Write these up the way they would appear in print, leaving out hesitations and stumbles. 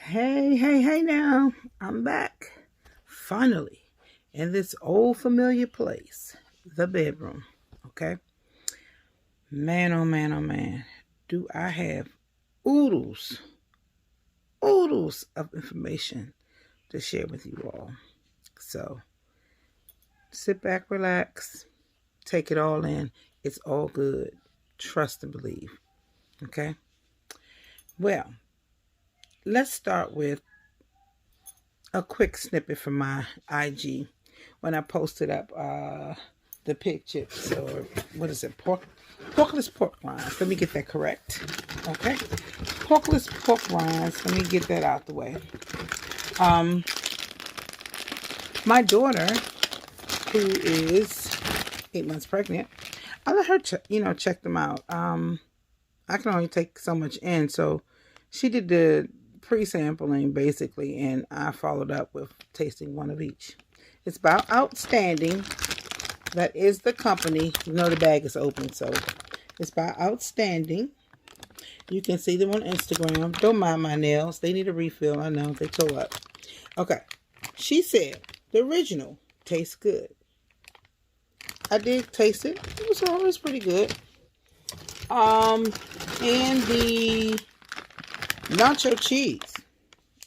Hey now. I'm back. Finally, in this old familiar place, the bedroom. Okay? Man, oh man, oh man. Do I have oodles, oodles of information to share with you all. So, sit back, relax, take it all in. It's all good. Trust and believe. Okay? Well, let's start with a quick snippet from my IG when I posted up the pig chips, or what is it, porkless pork rinds. Let me get that correct. Okay, porkless pork rinds. Let me get that out the way. Um, my daughter, who is 8 months pregnant, I let her check them out. I can only take so much in, so she did the pre-sampling basically, and I followed up with tasting one of each. It's about Outstanding. That is the company. You know the bag is open, so it's by Outstanding. You can see them on Instagram. Don't mind my nails. They need a refill. I know. They toe up. Okay. She said the original tastes good. I did taste it. It was always pretty good. And the nacho cheese.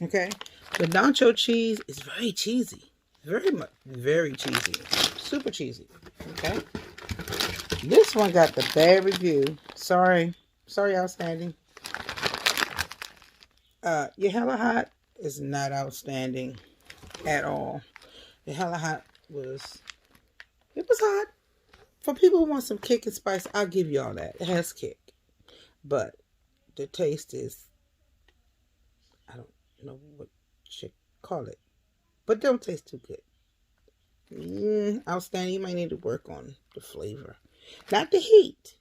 Okay. The nacho cheese is very cheesy. Very cheesy. Super cheesy. Okay. This one got the bad review. Sorry, Outstanding. Your Hella Hot is not outstanding at all. The Hella Hot was hot. For people who want some kick and spice, I'll give you all that. It has kick. But the taste is, I don't know what you should call it. But don't taste too good. Outstanding. You might need to work on the flavor. Not the heat,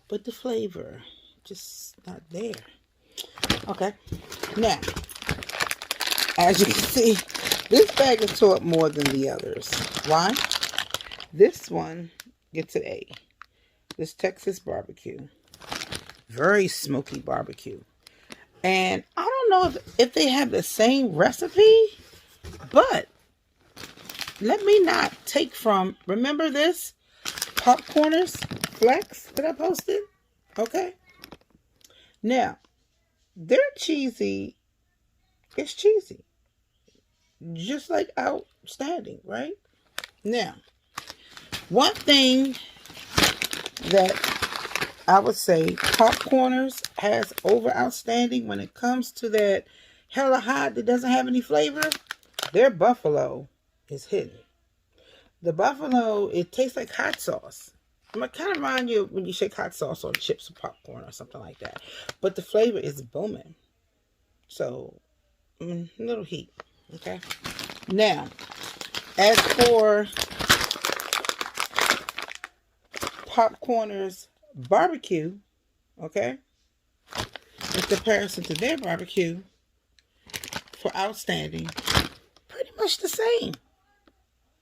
but the flavor. Just not there. Okay. Now, as you can see, this bag is tore up more than the others. Why? This one gets an A. This Texas barbecue. Very smoky barbecue. And I don't know if they have the same recipe, but let me not take from, remember this? Popcorners Flex that I posted? Okay. Now, their cheesy is cheesy. Just like Outstanding, right? Now, one thing that I would say Popcorners has over Outstanding when it comes to that Hella Hot that doesn't have any flavor, their buffalo is hidden. The buffalo, it tastes like hot sauce. It might kind of remind you when you shake hot sauce on chips or popcorn or something like that. But the flavor is booming. So, little heat. Okay. Now, as for Popcorners barbecue, okay, in comparison to their barbecue for Outstanding, pretty much the same.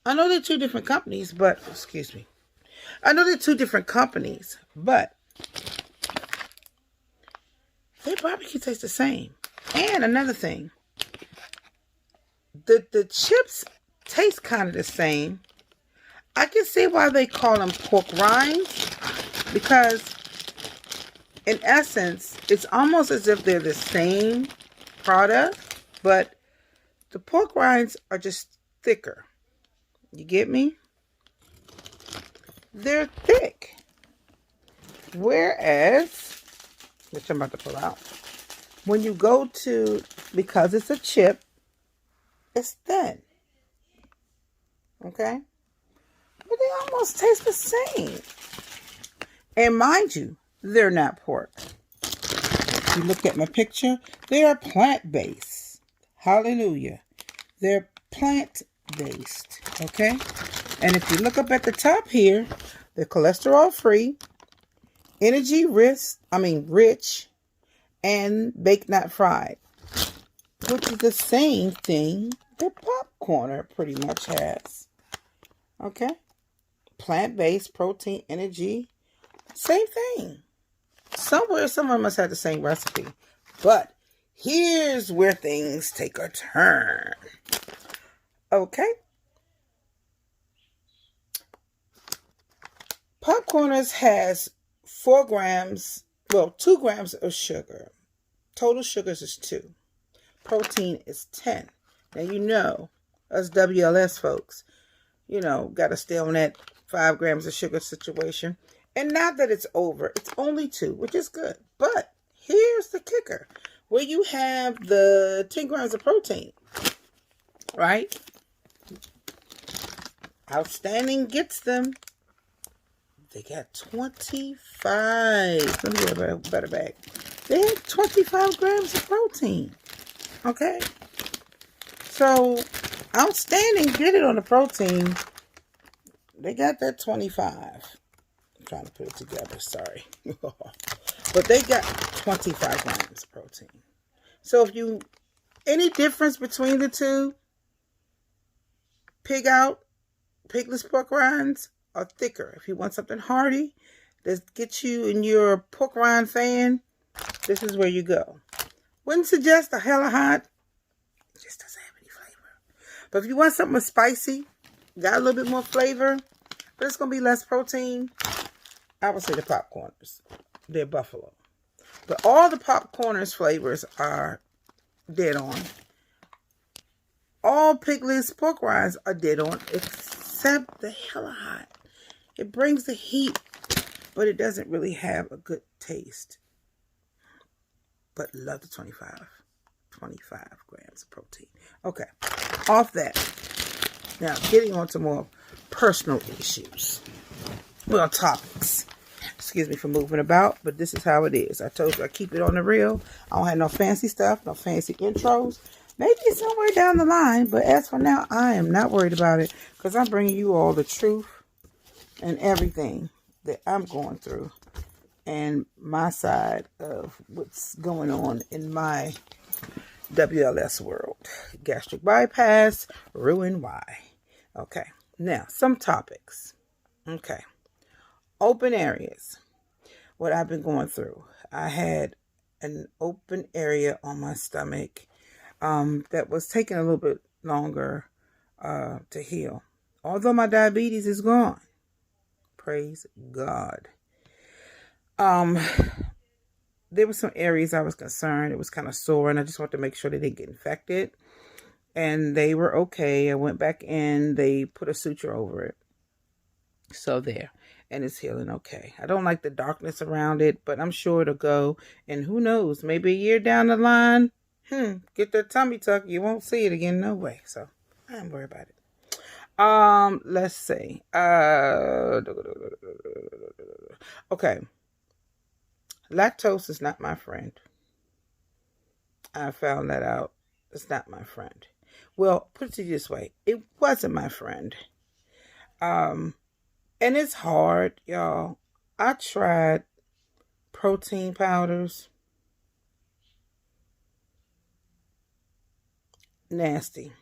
I know they're two different companies, but their barbecue tastes the same. And another thing, the chips taste kind of the same. I can see why they call them pork rinds, because in essence, it's almost as if they're the same product, but the pork rinds are just thicker. You get me? They're thick. Whereas, which I'm about to pull out, when you go to, because it's a chip, it's thin. Okay? But they almost taste the same. And mind you, they're not pork. If you look at my picture, they are plant-based. Hallelujah. They're plant-based. Okay? And if you look up at the top here, they're cholesterol-free, rich, and baked not fried, which is the same thing that Popcorner pretty much has. Okay? Plant-based, protein, energy, same thing. Somewhere, someone must have the same recipe. But here's where things take a turn. Okay. Popcorners has 4 grams, 2 grams of sugar. Total sugars is 2. Protein is 10. Now, you know, us WLS folks, got to stay on that 5 grams of sugar situation. And not that it's over. It's only 2, which is good. But here's the kicker. Where you have the 10 grams of protein, right? Outstanding gets them. They got 25. Let me get a better bag. They had 25 grams of protein. Okay? So, Outstanding did it on the protein. They got that 25. I'm trying to put it together. Sorry. But they got 25 grams of protein. So, if you... Any difference between the two? Pigless pork rinds are thicker. If you want something hearty that gets you in your pork rind fan, this is where you go. Wouldn't suggest a hella hot. It just doesn't have any flavor. But if you want something spicy, got a little bit more flavor, but it's going to be less protein, I would say the Popcorners. They're Buffalo. But all the Popcorners flavors are dead on. All Pigless pork rinds are dead on, except the hella hot. It brings the heat, but it doesn't really have a good taste. But love the 25 grams of protein. Okay, off that. Now, getting on to more personal issues. Well, topics. Excuse me for moving about, but this is how it is. I told you I keep it on the real. I don't have no fancy stuff, no fancy intros. Maybe somewhere down the line, but as for now, I am not worried about it because I'm bringing you all the truth and everything that I'm going through and my side of what's going on in my WLS world. Gastric bypass, ruin why. Okay, now some topics. Okay, open areas. What I've been going through. I had an open area on my stomach that was taking a little bit longer to heal. Although my diabetes is gone. Praise God. There were some areas I was concerned. It was kind of sore, and I just wanted to make sure they didn't get infected. And they were okay. I went back in. They put a suture over it. So there. And it's healing okay. I don't like the darkness around it, but I'm sure it'll go. And who knows? Maybe a year down the line, get that tummy tuck. You won't see it again, no way. So I ain't worried about it. Let's see. Okay. Lactose is not my friend. I found that out. It's not my friend. Well, put it this way. It wasn't my friend. And it's hard, y'all. I tried protein powders. Nasty.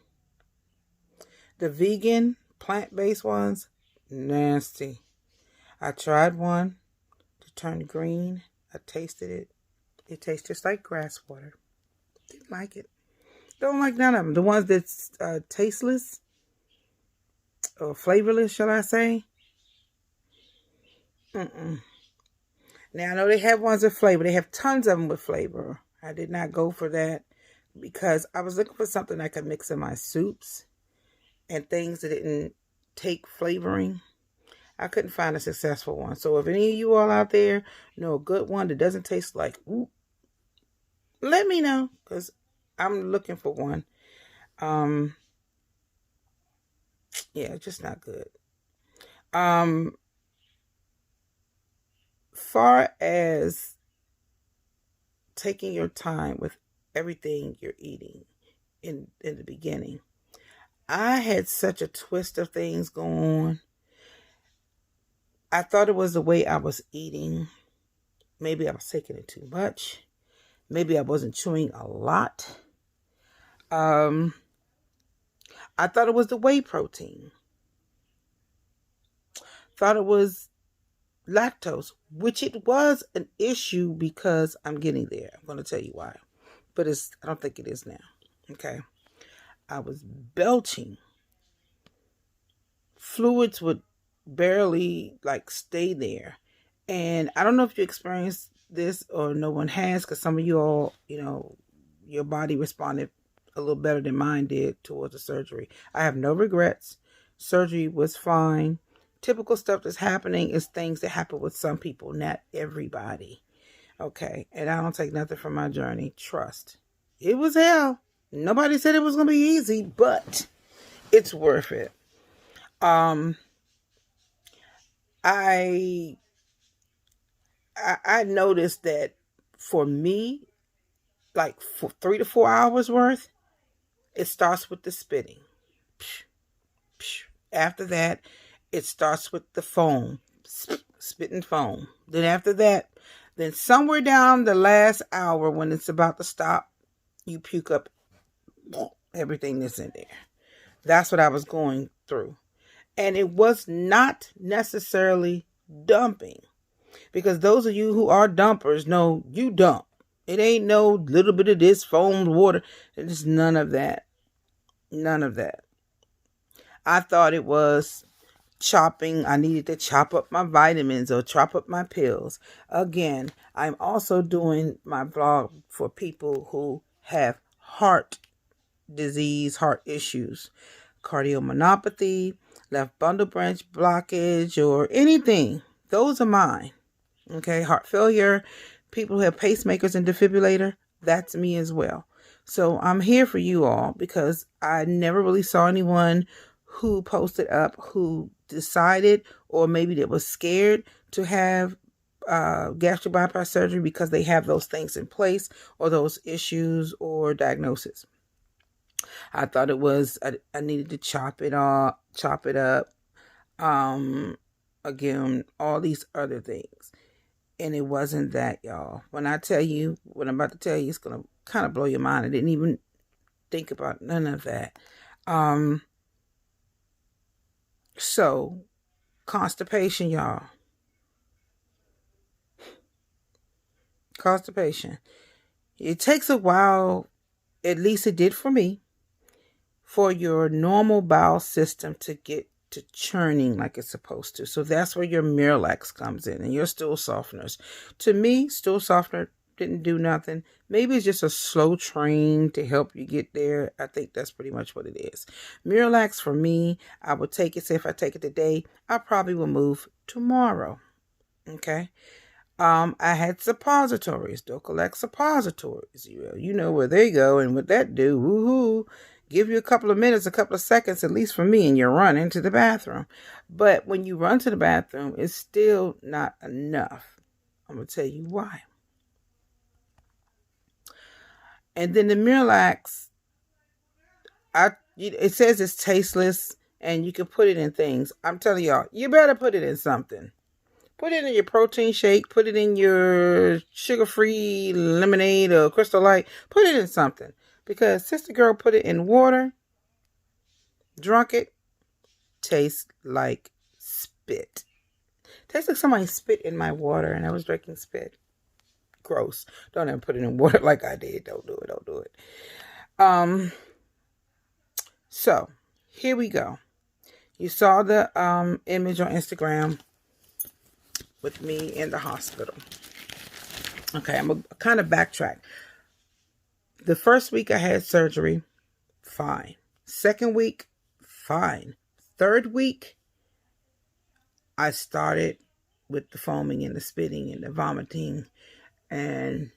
The vegan, plant-based ones, nasty. I tried one to turn green. I tasted it. It tastes just like grass water. Didn't like it. Don't like none of them. The ones that's tasteless or flavorless, shall I say? Now, I know they have ones with flavor. They have tons of them with flavor. I did not go for that because I was looking for something I could mix in my soups and things that didn't take flavoring. I couldn't find a successful one. So if any of you all out there know a good one that doesn't taste like oop, let me know because I'm looking for one. Yeah, just not good. Far as taking your time with everything you're eating in the beginning, I had such a twist of things going on. I thought it was the way I was eating. Maybe I was taking it too much. Maybe I wasn't chewing a lot. I thought it was the whey protein. Thought it was lactose, which it was an issue because I'm getting there. I'm going to tell you why. but I don't think it is now. Okay. I was belching. Fluids would barely like stay there. And I don't know if you experienced this or no one has, because some of you all, your body responded a little better than mine did towards the surgery. I have no regrets. Surgery was fine. Typical stuff that's happening is things that happen with some people, not everybody. Okay. And I don't take nothing from my journey. Trust. It was hell. Nobody said it was going to be easy, but it's worth it. I noticed that for me, like for 3 to 4 hours worth, it starts with the spitting. After that, it starts with the foam, spitting foam. Then after that, then somewhere down the last hour when it's about to stop, you puke up everything that's in there. That's what I was going through. And it was not necessarily dumping. Because those of you who are dumpers know you dump. It ain't no little bit of this foamed water. It's none of that. None of that. I thought it was chopping. I needed to chop up my vitamins or chop up my pills. Again, I'm also doing my blog for people who have heart disease, heart issues, cardiomyopathy, left bundle branch blockage, or anything. Those are mine. Okay, heart failure, people who have pacemakers and defibrillator, that's me as well. So I'm here for you all because I never really saw anyone who posted up who decided or maybe that was scared to have gastric bypass surgery because they have those things in place or those issues or diagnosis. I thought it was, I needed to chop it up. Again, all these other things. And it wasn't that, y'all. When I tell you what I'm about to tell you, it's going to kind of blow your mind. I didn't even think about none of that. So, constipation, y'all. Constipation. It takes a while, at least it did for me, for your normal bowel system to get to churning like it's supposed to. So that's where your Miralax comes in and your stool softeners. To me, stool softener didn't do nothing. Maybe it's just a slow train to help you get there. I think that's pretty much what it is. Miralax for me, I would take it. Say if I take it today, I probably will move tomorrow. Okay. I had suppositories, Dulcolax suppositories. You know where they go and what that do. Woohoo. Give you a couple of minutes, a couple of seconds, at least for me, and you're running to the bathroom. But when you run to the bathroom, it's still not enough. I'm going to tell you why. And then the Miralax, it says it's tasteless and you can put it in things. I'm telling y'all, you better put it in something. Put it in your protein shake. Put it in your sugar-free lemonade or Crystal Light. Put it in something. Because Sister Girl put it in water, drunk it, tastes like spit. Tastes like somebody spit in my water and I was drinking spit. Gross. Don't ever put it in water like I did. Don't do it. Don't do it. So, here we go. You saw the image on Instagram with me in the hospital. Okay, I'm going to kind of backtrack. The first week I had surgery, fine. Second week, fine. Third week, I started with the foaming and the spitting and the vomiting. And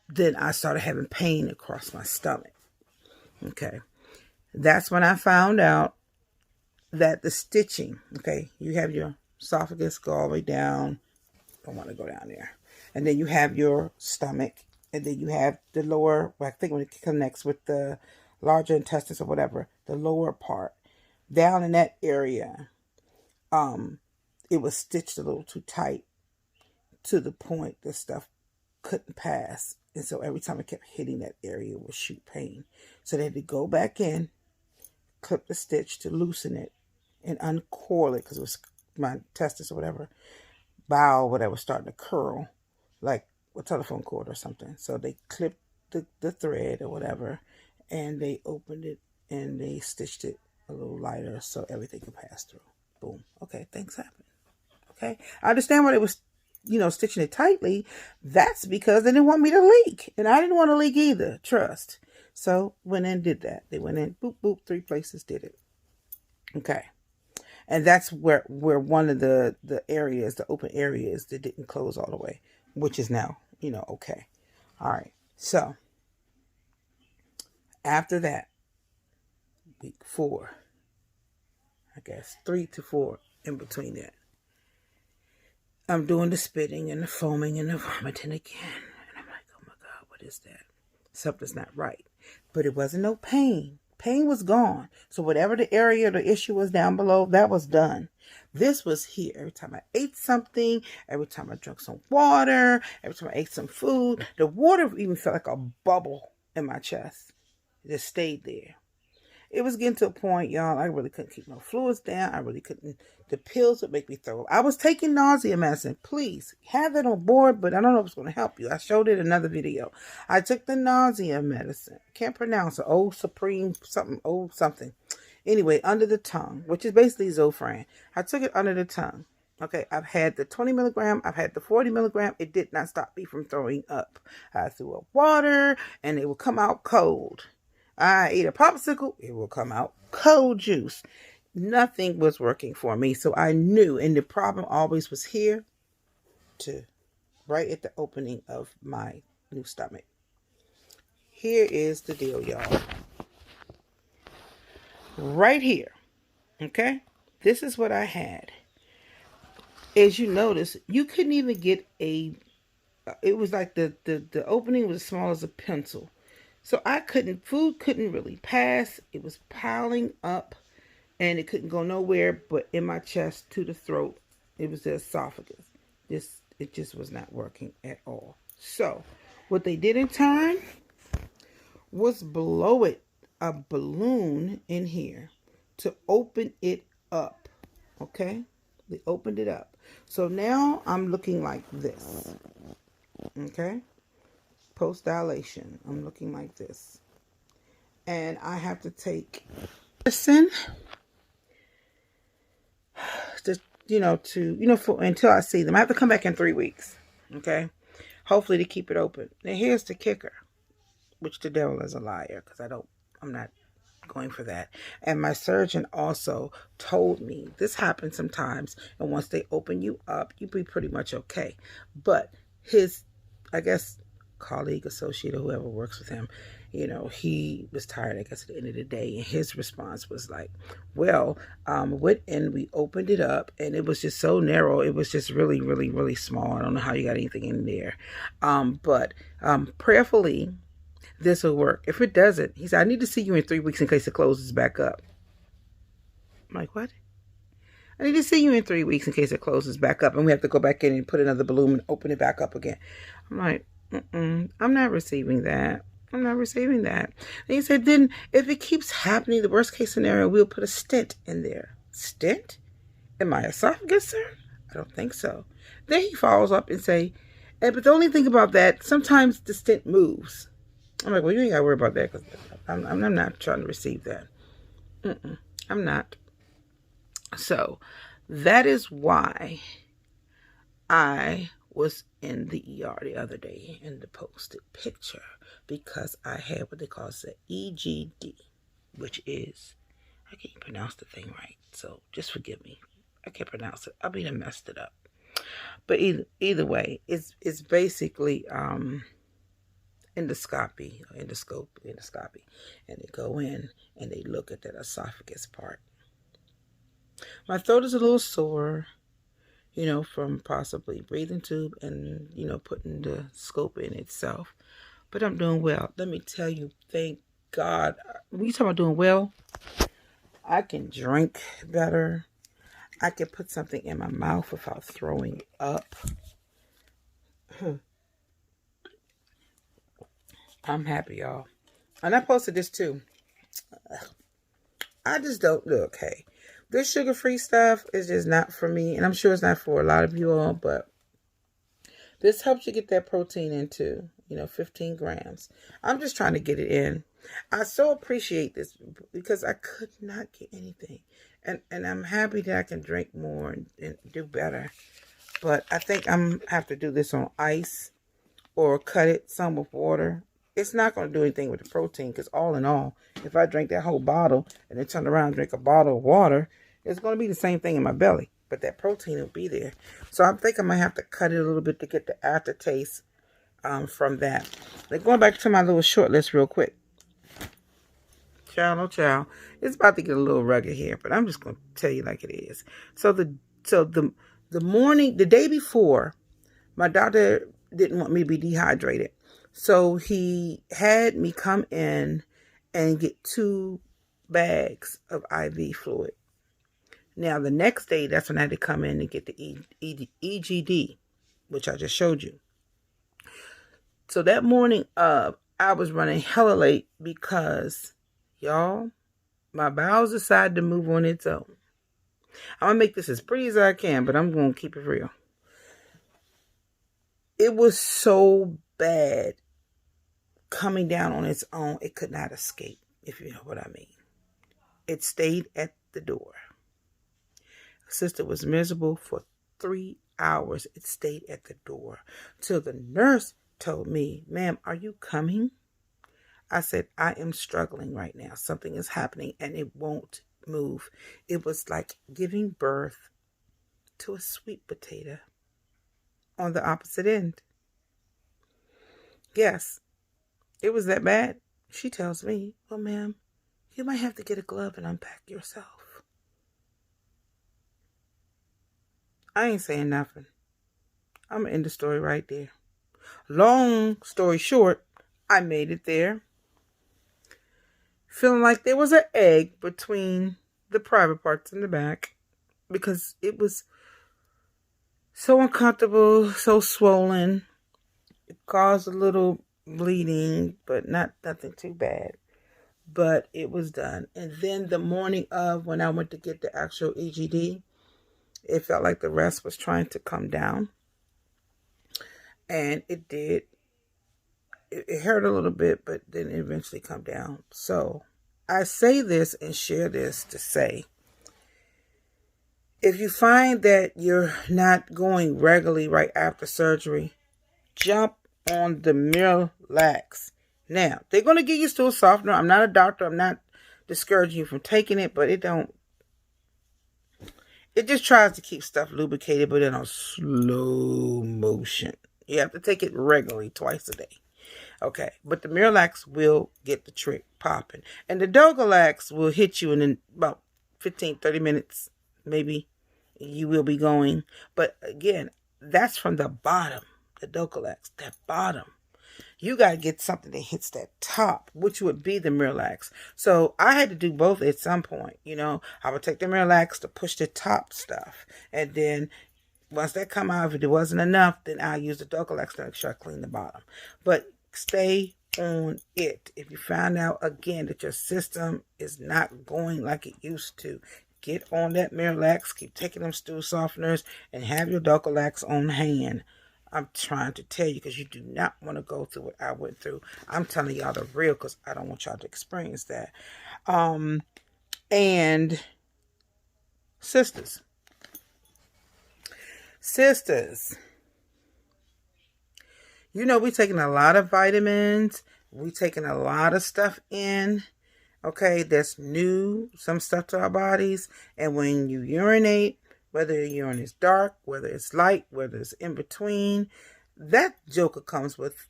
then I started having pain across my stomach. Okay. That's when I found out that the stitching, okay, you have your esophagus go all the way down. Don't want to go down there. And then you have your stomach. And then you have the lower, I think when it connects with the larger intestines or whatever, the lower part. Down in that area, it was stitched a little too tight to the point that stuff couldn't pass. And so every time I kept hitting that area, it would shoot pain. So they had to go back in, clip the stitch to loosen it and uncoil it because it was my intestines or whatever, bowel, whatever, starting to curl. Like a telephone cord or something. So they clipped the thread or whatever, and they opened it and they stitched it a little lighter so everything could pass through. Boom. Okay, things happen. Okay, I understand why they was, stitching it tightly. That's because they didn't want me to leak, and I didn't want to leak either. Trust. So went in, did that. They went in, boop boop, 3 places, did it. Okay, and that's where one of the areas, the open areas that didn't close all the way, which is now okay. All right. So after that, week 4, I guess 3 to 4 in between that, I'm doing the spitting and the foaming and the vomiting again. And I'm like, oh my God, what is that? Something's not right. But it wasn't no pain. Pain was gone. So whatever the area or the issue was down below, that was done. This was here. Every time I ate something, every time I drank some water, every time I ate some food, the water even felt like a bubble in my chest. It just stayed there. It was getting to a point, y'all, I really couldn't keep no fluids down. I really couldn't. The pills would make me throw up. I was taking nausea medicine. Please have that on board, but I don't know if it's going to help you. I showed it in another video. I took the nausea medicine. Can't pronounce it. Old Supreme something. Old something. Anyway, under the tongue, which is basically Zofran. I took it under the tongue. Okay, I've had the 20 milligram. I've had the 40 milligram. It did not stop me from throwing up. I threw up water, and it would come out cold. I ate a popsicle, it will come out cold juice. Nothing was working for me. So I knew, and the problem always was here, right at the opening of my new stomach. Here is the deal, y'all. Right here, okay? This is what I had. As you notice, you couldn't even get it was like the opening was as small as a pencil. So food couldn't really pass. It was piling up and it couldn't go nowhere but in my chest to the throat. It was the esophagus. It just was not working at all. So what they did in turn was blow a balloon in here to open it up. Okay? They opened it up. So now I'm looking like this. Okay? Post dilation. I'm looking like this. And I have to take medicine until I see them. I have to come back in 3 weeks. Okay? Hopefully to keep it open. Now here's the kicker, which the devil is a liar, because I'm not going for that. And my surgeon also told me this happens sometimes, and once they open you up, you'll be pretty much okay. But his, I guess, colleague, associate, or whoever works with him, he was tired, I guess, at the end of the day, and his response was like, well, we opened it up, and it was just so narrow. It was just really, really, really small. I don't know how you got anything in there. But prayerfully, this will work. If it doesn't, he said, I need to see you in 3 weeks in case it closes back up. I'm like, what? I need to see you in 3 weeks in case it closes back up, and we have to go back in and put another balloon and open it back up again. I'm like, I'm not receiving that. I'm not receiving that. And he said, then if it keeps happening, the worst case scenario, we'll put a stent in there. Stent? In my esophagus, sir? I don't think so. Then he follows up and say, but the only thing about that, sometimes the stent moves. I'm like, well, you ain't got to worry about that, because I'm not trying to receive that. I'm not. So that is why I was in the ER the other day in the posted picture, because I had what they call the EGD, which is, I can't pronounce the thing right, so just forgive me. I can't pronounce it. I mean, I messed it up. But either way, it's basically endoscopy, and they go in and they look at that esophagus part. My throat is a little sore, from possibly breathing tube and, putting the scope in itself. But I'm doing well. Let me tell you, thank God. When you talk about doing well, I can drink better. I can put something in my mouth without throwing up. I'm happy, y'all. And I posted this too. I just don't look, hey. This sugar-free stuff is just not for me. And I'm sure it's not for a lot of you all, but This helps you get that protein into, 15 grams. I'm just trying to get it in. I so appreciate this because I could not get anything. And I'm happy that I can drink more and do better. But I think I'm have to do this on ice or cut it some with water. It's not going to do anything with the protein because all in all, if I drink that whole bottle and then turn around and drink a bottle of water, it's going to be the same thing in my belly. But that protein will be there. So I think I might have to cut it a little bit to get the aftertaste from that. Now going back to my little short list real quick. Child, oh child. It's about to get a little rugged here, but I'm just going to tell you like it is. So the morning, the day before, my doctor didn't want me to be dehydrated. So he had me come in and get 2 bags of IV fluid. Now, the next day, that's when I had to come in and get the EGD, which I just showed you. So that morning, I was running hella late because, y'all, my bowels decided to move on its own. I'm going to make this as pretty as I can, but I'm going to keep it real. It was so bad coming down on its own, it could not escape, if you know what I mean. It stayed at the door. Sister was miserable for 3 hours. It stayed at the door till the nurse told me, "Ma'am, are you coming?" I said, "I am struggling right now. Something is happening and it won't move." It was like giving birth to a sweet potato on the opposite end. Yes, it was that bad. She tells me, "Well, ma'am, you might have to get a glove and unpack yourself." I ain't saying nothing. I'm going to end the story right there. Long story short, I made it there. Feeling like there was an egg between the private parts in the back because it was so uncomfortable, so swollen. It caused a little bleeding, but nothing too bad. But it was done. And then the morning of when I went to get the actual EGD, it felt like the rest was trying to come down. And it did. It hurt a little bit, but then it eventually come down. So I say this and share this to say, if you find that you're not going regularly right after surgery, jump on the Miralax. Now, they're going to give you stool softener. I'm not a doctor. I'm not discouraging you from taking it, but it just tries to keep stuff lubricated, but in a slow motion. You have to take it regularly, twice a day. Okay, but the Miralax will get the trick popping. And the Dulcolax will hit you in about 15, 30 minutes, maybe. You will be going. But again, that's from the bottom. The Dulcolax, that bottom. You got to get something that hits that top, which would be the Miralax. So I had to do both at some point. I would take the Miralax to push the top stuff. And then once that come out, if it wasn't enough, then I'll use the Dulcolax to make sure I clean the bottom. But stay on it. If you find out again that your system is not going like it used to, get on that Miralax, keep taking them stool softeners, and have your Dulcolax on hand. I'm trying to tell you because you do not want to go through what I went through. I'm telling y'all the real because I don't want y'all to experience that. And sisters, we're taking a lot of vitamins. We're taking a lot of stuff in. Okay, that's new, some stuff to our bodies. And when you urinate, whether your urine is dark, whether it's light, whether it's in between, that joker comes with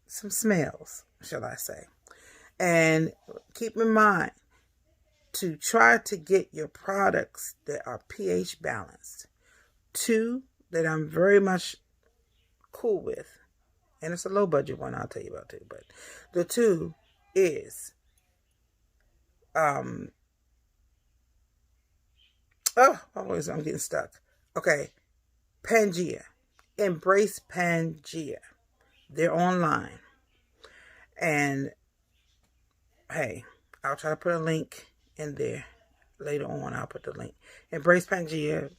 some smells, shall I say. And keep in mind to try to get your products that are pH balanced. 2 that I'm very much cool with, and it's a low budget one I'll tell you about too, but the 2 is I'm getting stuck. Okay, Pangea. Embrace Pangea. They're online. And hey, I'll try to put a link in there later on. I'll put the link. Embrace Pangea,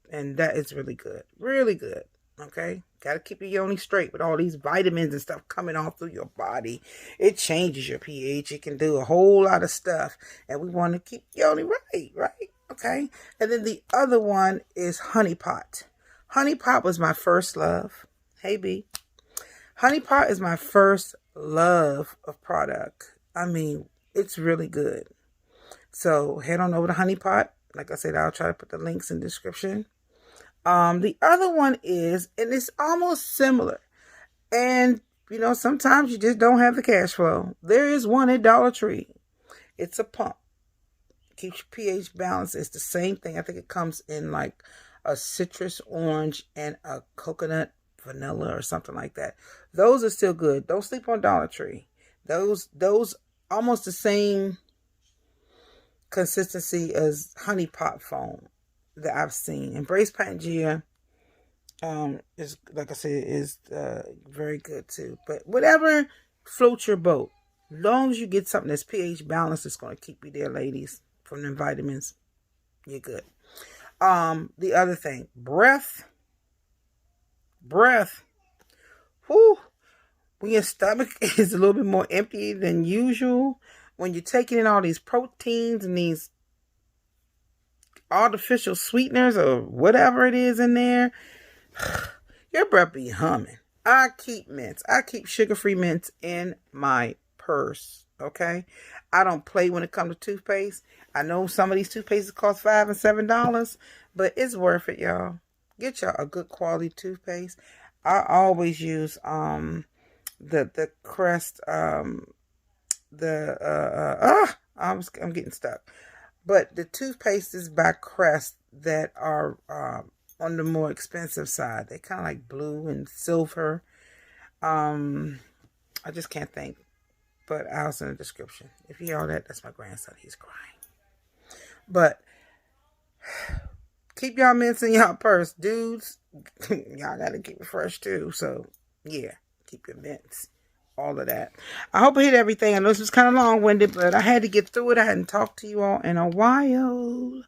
and that is really good. Really good. Okay, got to keep your yoni straight with all these vitamins and stuff coming off through your body. It changes your pH. It can do a whole lot of stuff, and we want to keep yoni right? Okay, and then the other one is Honey Pot. Honey Pot was my first love. Hey, B. Honey Pot is my first love of product. I mean, it's really good. So head on over to Honey Pot. Like I said, I'll try to put the links in the description. The other one is, and it's almost similar. And, you know, sometimes you just don't have the cash flow. There is one at Dollar Tree. It's a pump. Keeps your pH balanced. It's the same thing. I think it comes in like a citrus orange and a coconut vanilla or something like that. Those are still good. Don't sleep on Dollar Tree. Those almost the same consistency as Honey Pot foam that I've seen. Embrace Pangea is, like I said, is very good too. But whatever floats your boat, long as you get something that's pH balanced, it's going to keep you there, ladies. From the vitamins, you're good. The other thing, breath. Whew. When your stomach is a little bit more empty than usual, when you're taking in all these proteins and these artificial sweeteners or whatever it is in there, your breath be humming. I keep mints. I keep sugar-free mints in my purse. Okay, I don't play when it comes to toothpaste. I know some of these toothpastes cost $5 and $7, but it's worth it, y'all. Get y'all a good quality toothpaste. I always use the Crest I'm getting stuck. But the toothpastes by Crest that are on the more expensive side, they kind of like blue and silver. I just can't think. But I'll send a description. If you hear all that, that's my grandson. He's crying. But keep y'all mints in y'all purse. Dudes, y'all got to keep it fresh too. So, yeah, keep your mints. All of that. I hope I hit everything. I know this was kind of long-winded, but I had to get through it. I hadn't talked to you all in a while.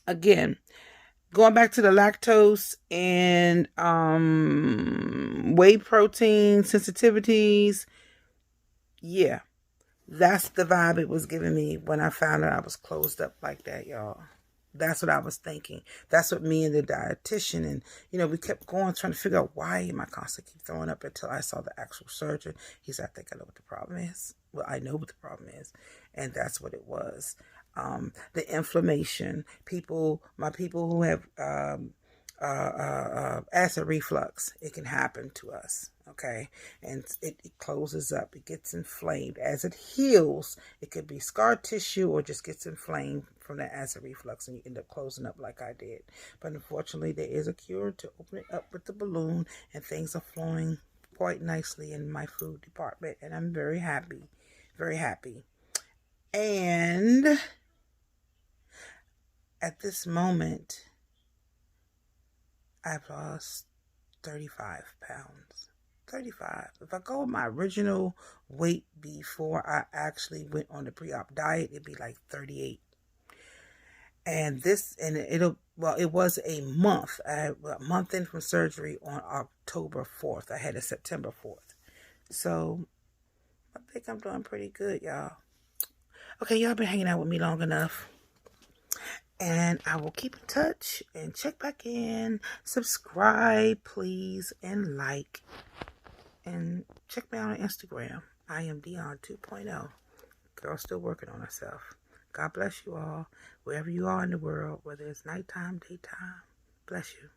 Again, going back to the lactose and whey protein sensitivities. Yeah, that's the vibe it was giving me when I found out I was closed up like that, y'all. That's what I was thinking. That's what me and the dietitian and, you know, we kept going trying to figure out why am I constantly keep throwing up until I saw the actual surgeon. He said, I think I know what the problem is. Well, I know what the problem is. And that's what it was. The inflammation. My people who have acid reflux, it can happen to us. Okay, and it closes up, it gets inflamed. As it heals, it could be scar tissue or just gets inflamed from the acid reflux and you end up closing up like I did. But unfortunately, there is a cure to open it up with the balloon, and things are flowing quite nicely in my food department, and I'm very happy, very happy. And at this moment, I've lost 35 pounds. 35. If I go with my original weight before I actually went on the pre-op diet, it'd be like 38. And it was a month. A month in from surgery on October 4th. I had a September 4th. So I think I'm doing pretty good, y'all. Okay, y'all been hanging out with me long enough. And I will keep in touch and check back in. Subscribe, please, and like. And check me out on Instagram. I am Dion 2.0. Girl still working on herself. God bless you all. Wherever you are in the world, whether it's nighttime, daytime. Bless you.